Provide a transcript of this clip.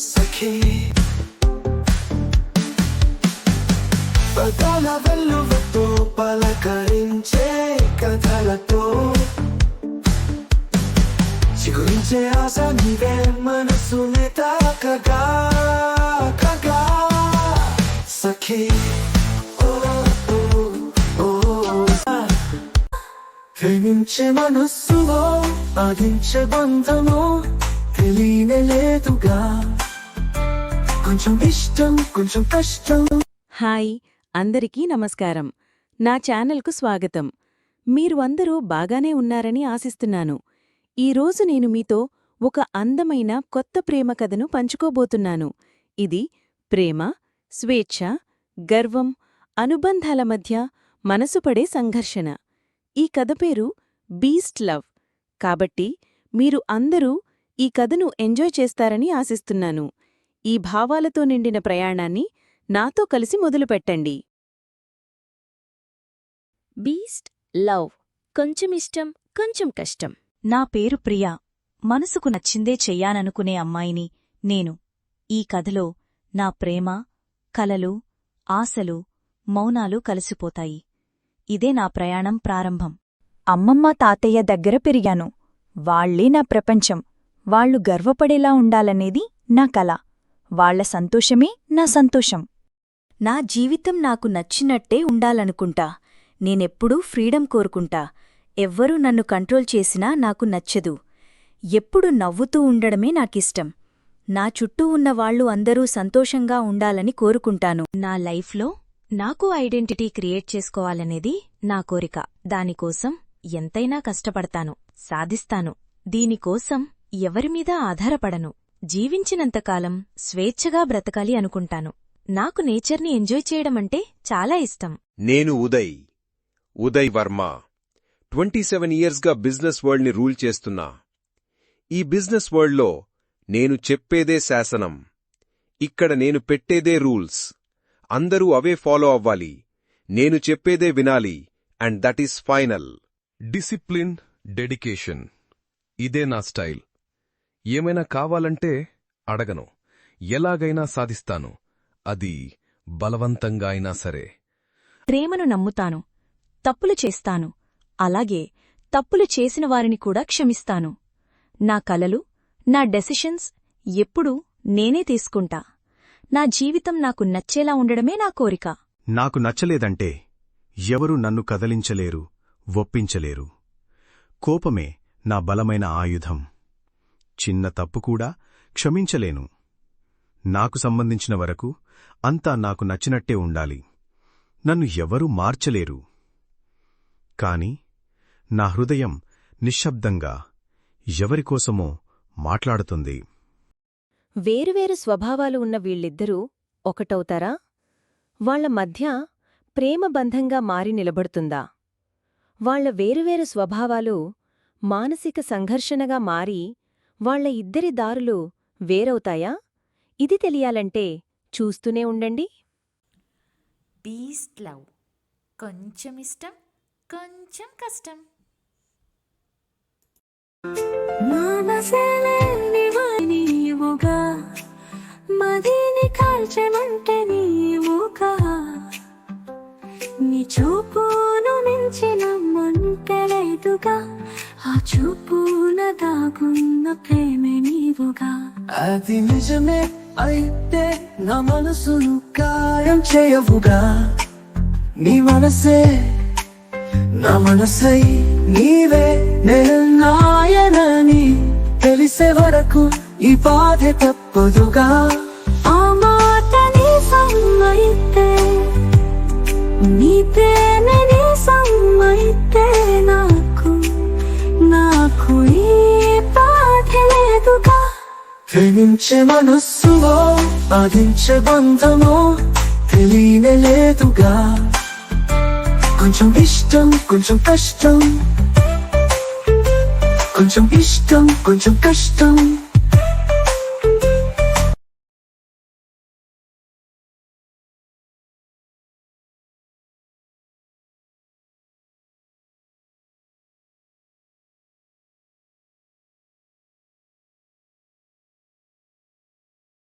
సఖీ పదాల వెల్లువతో పలకరించే కథలతో చిగురించే ఆశ నీవే మనసుని తాకగా సఖీ ప్రేమించే మనస్సులో ఆదించే బంధము తెలియలేదుగా కొంచెం ఇష్టం కొంచెం కష్టం. హాయ్, అందరికీ నమస్కారం. నా ఛానల్కు స్వాగతం. మీరు అందరూ బాగానే ఉన్నారని ఆశిస్తున్నాను. ఈరోజు నేను మీతో ఒక అందమైన కొత్త ప్రేమ కథను పంచుకోబోతున్నాను. ఇది ప్రేమ, స్వేచ్ఛ, గర్వం, అనుబంధాల మధ్య మనసుపడే సంఘర్షణ. ఈ కథ పేరు బీస్ట్ లవ్. కాబట్టి మీరు అందరూ ఈ కథను ఎంజాయ్ చేస్తారని ఆశిస్తున్నాను. ఈ భావాలతో నిండిన ప్రయాణాన్ని నాతో కలిసి మొదలుపెట్టండి. Beast love. కొంచెం ఇష్టం, కొంచెం కష్టం. నా పేరు ప్రియా. మనసుకు నచ్చిందే చెయ్యాలనుకునే అమ్మాయిని నేను. ఈ కథలో నా ప్రేమ, కలలు, ఆశలు, మౌనాలు కలిసిపోతాయి. ఇదే నా ప్రయాణం ప్రారంభం. అమ్మమ్మ తాతయ్య దగ్గర పెరిగాను. వాళ్లే నా ప్రపంచం. వాళ్లు గర్వపడేలా ఉండాలనేది నా కల. వాళ్ల సంతోషమే నా సంతోషం. నా జీవితం నాకు నచ్చినట్టే ఉండాలనుకుంటా. నేనెప్పుడూ ఫ్రీడమ్ కోరుకుంటా. ఎవ్వరూ నన్ను కంట్రోల్ చేసినా నాకు నచ్చదు. ఎప్పుడు నవ్వుతూ ఉండడమే నాకిష్టం. నా చుట్టూ ఉన్నవాళ్లు అందరూ సంతోషంగా ఉండాలని కోరుకుంటాను. నా లైఫ్లో నాకు ఐడెంటిటీ క్రియేట్ చేసుకోవాలనేది నా కోరిక. దానికోసం ఎంతైనా కష్టపడతాను, సాధిస్తాను. దీనికోసం ఎవరిమీద ఆధారపడను. జీవించినంతకాలం స్వేచ్ఛగా బ్రతకాలి అనుకుంటాను. నాకు నేచర్ని ఎంజాయ్ చేయడమంటే చాలా ఇష్టం. నేను ఉదయ్ వర్మ. 27 ఇయర్స్గా బిజినెస్ వరల్డ్ని రూల్ చేస్తున్నా. ఈ బిజినెస్ వరల్డ్లో నేను చెప్పేదే శాసనం. ఇక్కడ నేను పెట్టేదే రూల్స్. అందరూ అవే ఫాలో అవ్వాలి. నేను చెప్పేదే వినాలి. And that is final. Discipline, dedication, ఇదే నా స్టైల్. ఏమైనా కావాలంటే అడగను, ఎలాగైనా సాధిస్తాను. అది బలవంతంగా అయినా సరే. ప్రేమను నమ్ముతాను, తప్పులు చేస్తాను. అలాగే తప్పులు చేసిన వారిని కూడా క్షమిస్తాను. నా కలలు, నా డెసిషన్స్ ఎప్పుడూ నేనే తీసుకుంటా. నా జీవితం నాకు నచ్చేలా ఉండడమే నా కోరిక. నాకు నచ్చలేదంటే ఎవరూ నన్ను కదలించలేరు, ఒప్పించలేరు. కోపమే నా బలమైన ఆయుధం. చిన్న తప్పుకూడా క్షమించలేను. నాకు సంబంధించిన వరకు అంతా నాకు నచ్చినట్టే ఉండాలి. నన్ను ఎవరూ మార్చలేరు. కాని నా హృదయం నిశ్శబ్దంగా ఎవరికోసమో మాట్లాడుతుంది. వేరువేరు స్వభావాలు ఉన్న వీళ్ళిద్దరూ ఒకటవుతారా? వాళ్ల మధ్య ప్రేమ బంధంగా మారి నిలబడుతుందా? వాళ్ల వేరువేరు స్వభావాలు మానసిక సంఘర్షణగా మారి వాళ్ల ఇద్దరి దారులు వేరవుతాయా? ఇది తెలియాలంటే చూస్తూనే ఉండండి. Beast love. కొంచెం ఇష్టం, కొంచెం కష్టం. మదిని కాల్చమంటే నీవుగా, నీ చూపును మించిన మంటలేదుగా, ఆ చూపున దాగున్న ప్రేమే నీవుగా. అది నిజమే అయితే నా మనసును గాయం చేయవుగా. నీ మనసే నా మనసై నీవే నాయనని తెలిసే వరకు ఈ బాధ తప్పదుగా. ఆ మాట నిజమైతే, నీ ప్రేమ నిజమైతే నాకు ఈ బాధ లేదుగా. ప్రేమించే మనస్సులో బాధించే బంధము తెలియలేదుగా. కొంచెం ఇష్టం కొంచెం కష్టం, కొంచెం ఇష్టం కొంచెం కష్టం.